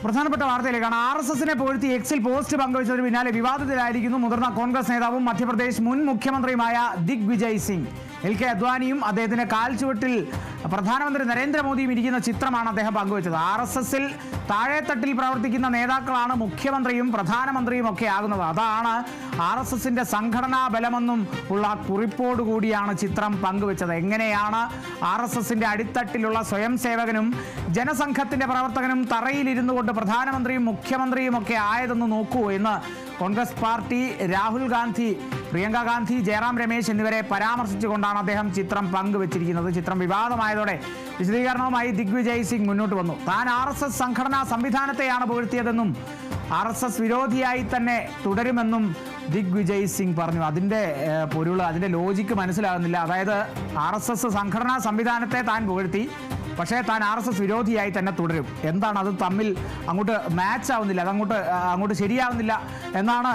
പ്രധാനപ്പെട്ട വാർത്തയിലേക്കാണ്. RSSനെ പുകഴ്ത്തി എക്സിൽ പോസ്റ്റ് പങ്കുവച്ചതിന് പിന്നാലെ വിവാദത്തിലായിരിക്കുന്നു മുതിർന്ന കോൺഗ്രസ് നേതാവും മധ്യപ്രദേശ് മുൻ മുഖ്യമന്ത്രിയുമായ ദിഗ്വിജയ് സിംഗ്. LK അദ്വാനിയും അദ്ദേഹത്തിന്റെ കാൽച്ചുവട്ടിൽ പ്രധാനമന്ത്രി നരേന്ദ്രമോദിയും ഇരിക്കുന്ന ചിത്രമാണ് അദ്ദേഹം പങ്കുവച്ചത്. RSSൽ താഴെത്തട്ടിൽ പ്രവർത്തിക്കുന്ന നേതാക്കളാണ് മുഖ്യമന്ത്രിയും പ്രധാനമന്ത്രിയും ഒക്കെ ആകുന്നത്. അതാണ് RSSന്റെ സംഘടനാ ബലമെന്നും ഉള്ള കുറിപ്പോടുകൂടിയാണ് ചിത്രം പങ്കുവച്ചത്. എങ്ങനെയാണ് RSSന്റെ അടിത്തട്ടിലുള്ള സ്വയം സേവകനും ജനസംഘത്തിന്റെ പ്രവർത്തകനും തറയിലിരുന്നു കൊണ്ട് പ്രധാനമന്ത്രിയും മുഖ്യമന്ത്രിയും ഒക്കെ ആയതെന്ന് നോക്കൂ എന്ന് കോൺഗ്രസ് പാർട്ടി രാഹുൽ ഗാന്ധി, പ്രിയങ്ക ഗാന്ധി, ജയറാം രമേശ് എന്നിവരെ പരാമർശിച്ചുകൊണ്ടാണ് അദ്ദേഹം ചിത്രം പങ്കുവച്ചിരിക്കുന്നത്. ചിത്രം വിവാദമായതോടെ വിശദീകരണവുമായി ദിഗ്വിജയ് സിംഗ് മുന്നോട്ട് വന്നു. താൻ RSS സംഘടനാ സംവിധാനത്തെയാണ് പുകഴ്ത്തിയതെന്നും RSS വിരോധിയായി തന്നെ തുടരുമെന്നും ദിഗ്വിജയ് സിംഗ് പറഞ്ഞു. അതിൻ്റെ പൊരുൾ, അതിൻ്റെ ലോജിക്ക് മനസ്സിലാകുന്നില്ല. അതായത് RSS സംഘടനാ സംവിധാനത്തെ താൻ പുകഴ്ത്തി, പക്ഷേ താൻ RSS വിരോധിയായി തന്നെ തുടരും. എന്താണ് അത് തമ്മിൽ അങ്ങോട്ട് മാച്ച് ആവുന്നില്ല, അങ്ങോട്ട് ശരിയാവുന്നില്ല എന്നാണ്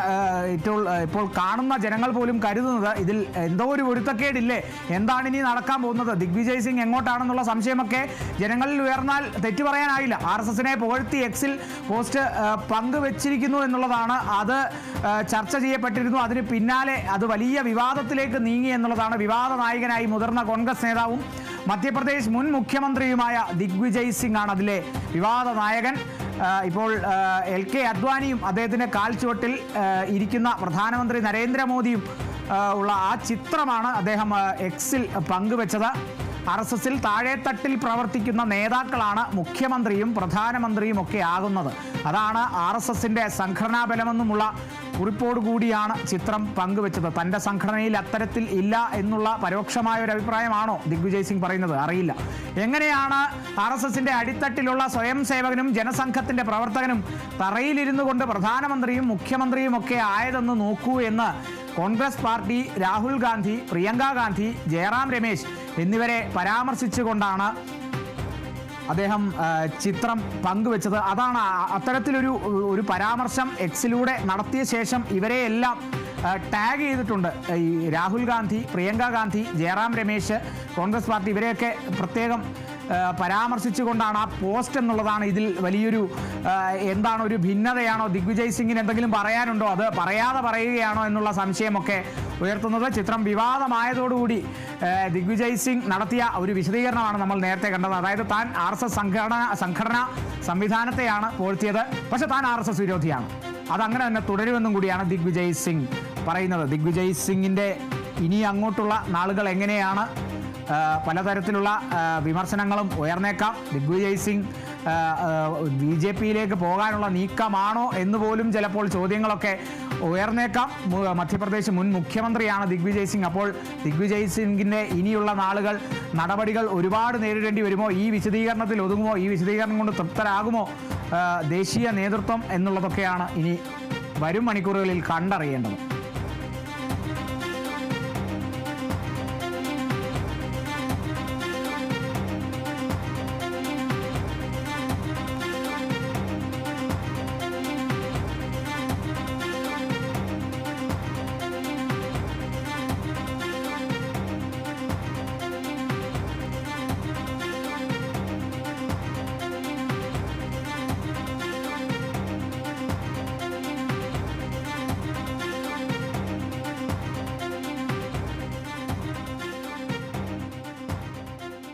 ഇപ്പോൾ കാണുന്ന ജനങ്ങൾ പോലും കരുതുന്നത്. ഇതിൽ എന്തോ ഒരു പൊരുത്തക്കേടില്ലേ, എന്താണ് ഇനി നടക്കാൻ പോകുന്നത്, ദിഗ്വിജയ് സിംഗ് എങ്ങോട്ടാണെന്നുള്ള സംശയമൊക്കെ ജനങ്ങളിൽ ഉയർന്നാൽ തെറ്റു പറയാനായില്ല. RSSനെ പുകഴ്ത്തി എക്സിൽ പോസ്റ്റ് പങ്കുവച്ചിരിക്കുന്നു എന്നുള്ളതാണ്. അത് ചർച്ച ചെയ്യപ്പെട്ടിരുന്നു. അതിന് പിന്നാലെ അത് വലിയ വിവാദത്തിലേക്ക് നീങ്ങി എന്നുള്ളതാണ്. വിവാദ നായകനായി മുതിർന്ന കോൺഗ്രസ് നേതാവും മധ്യപ്രദേശ് മുൻ മുഖ്യമന്ത്രിയുമായ ദിഗ്വിജയ് സിംഗ് ആണ് അതിലെ വിവാദ നായകൻ. ഇപ്പോൾ LK അദ്വാനിയും അദ്ദേഹത്തിൻ്റെ കാൽച്ചുവട്ടിൽ ഇരിക്കുന്ന പ്രധാനമന്ത്രി നരേന്ദ്രമോദിയും ഉള്ള ആ ചിത്രമാണ് അദ്ദേഹം എക്സിൽ പങ്കുവച്ചത്. RSSൽ താഴെത്തട്ടിൽ പ്രവർത്തിക്കുന്ന നേതാക്കളാണ് മുഖ്യമന്ത്രിയും പ്രധാനമന്ത്രിയും ഒക്കെ ആകുന്നത്. അതാണ് RSSന്റെ സംഘടനാ ബലമെന്നുമുള്ള കുറിപ്പോടുകൂടിയാണ് ചിത്രം പങ്കുവച്ചത്. തൻ്റെ സംഘടനയിൽ അത്തരത്തിൽ ഇല്ല എന്നുള്ള പരോക്ഷമായ ഒരു അഭിപ്രായമാണോ ദിഗ്വിജയ് സിംഗ് പറയുന്നത്? അറിയില്ല. എങ്ങനെയാണ് RSSന്റെ അടിത്തട്ടിലുള്ള സ്വയം സേവകനും ജനസംഘത്തിൻ്റെ പ്രവർത്തകനും തറയിലിരുന്നു കൊണ്ട് പ്രധാനമന്ത്രിയും മുഖ്യമന്ത്രിയും ഒക്കെ ആയതെന്ന് നോക്കൂ എന്ന് കോൺഗ്രസ് പാർട്ടി രാഹുൽ ഗാന്ധി, പ്രിയങ്ക ഗാന്ധി, ജയറാം രമേശ് എന്നിവരെ പരാമർശിച്ചുകൊണ്ടാണ് അദ്ദേഹം ചിത്രം പങ്കുവച്ചത്. അതാണ് അത്തരത്തിലൊരു പരാമർശം എക്സിലൂടെ നടത്തിയ ശേഷം ഇവരെയെല്ലാം ടാഗ് ചെയ്തിട്ടുണ്ട്. ഈ രാഹുൽ ഗാന്ധി, പ്രിയങ്ക ഗാന്ധി, ജയറാം രമേശ്, കോൺഗ്രസ് പാർട്ടി ഇവരെയൊക്കെ പ്രത്യേകം പരാമർശിച്ചുകൊണ്ടാണ് ആ പോസ്റ്റ് എന്നുള്ളതാണ് ഇതിൽ വലിയൊരു എന്താണ് ഒരു ഭിന്നതയാണോ, ദിഗ്വിജയ് സിംഗിന് എന്തെങ്കിലും പറയാനുണ്ടോ, അത് പറയാതെ പറയുകയാണോ എന്നുള്ള സംശയമൊക്കെ ഉയർത്തുന്നത്. ചിത്രം വിവാദമായതോടുകൂടി ദിഗ്വിജയ് സിംഗ് നടത്തിയ ഒരു വിശദീകരണമാണ് നമ്മൾ നേരത്തെ കണ്ടത്. അതായത് താൻ RSS സംഘടനാ സംവിധാനത്തെയാണ് പുകഴ്ത്തിയത്, പക്ഷെ താൻ RSS വിരോധിയാണ്, അതങ്ങനെ തന്നെ തുടരുമെന്നും കൂടിയാണ് ദിഗ്വിജയ് സിംഗ് പറയുന്നത്. ദിഗ്വിജയ് സിംഗിൻ്റെ ഇനി അങ്ങോട്ടുള്ള നാളുകൾ എങ്ങനെയാണ്? പലതരത്തിലുള്ള വിമർശനങ്ങളും ഉയർന്നേക്കാം. ദിഗ്വിജയ് സിംഗ് BJPയിലേക്ക് പോകാനുള്ള നീക്കമാണോ എന്ന് പോലും ചിലപ്പോൾ ചോദ്യങ്ങളൊക്കെ ഉയർന്നേക്കാം. മധ്യപ്രദേശ് മുൻ മുഖ്യമന്ത്രിയാണ് ദിഗ്വിജയ് സിംഗ്. അപ്പോൾ ദിഗ്വിജയ് സിംഗിൻ്റെ ഇനിയുള്ള നാളുകൾ, നടപടികൾ ഒരുപാട് നേരിടേണ്ടി വരുമോ? ഈ വിശദീകരണത്തിൽ ഒതുങ്ങുമോ? ഈ വിശദീകരണം കൊണ്ട് തൃപ്തരാകുമോ ദേശീയ നേതൃത്വം എന്നുള്ളതൊക്കെയാണ് ഇനി വരും മണിക്കൂറുകളിൽ കണ്ടറിയേണ്ടത്.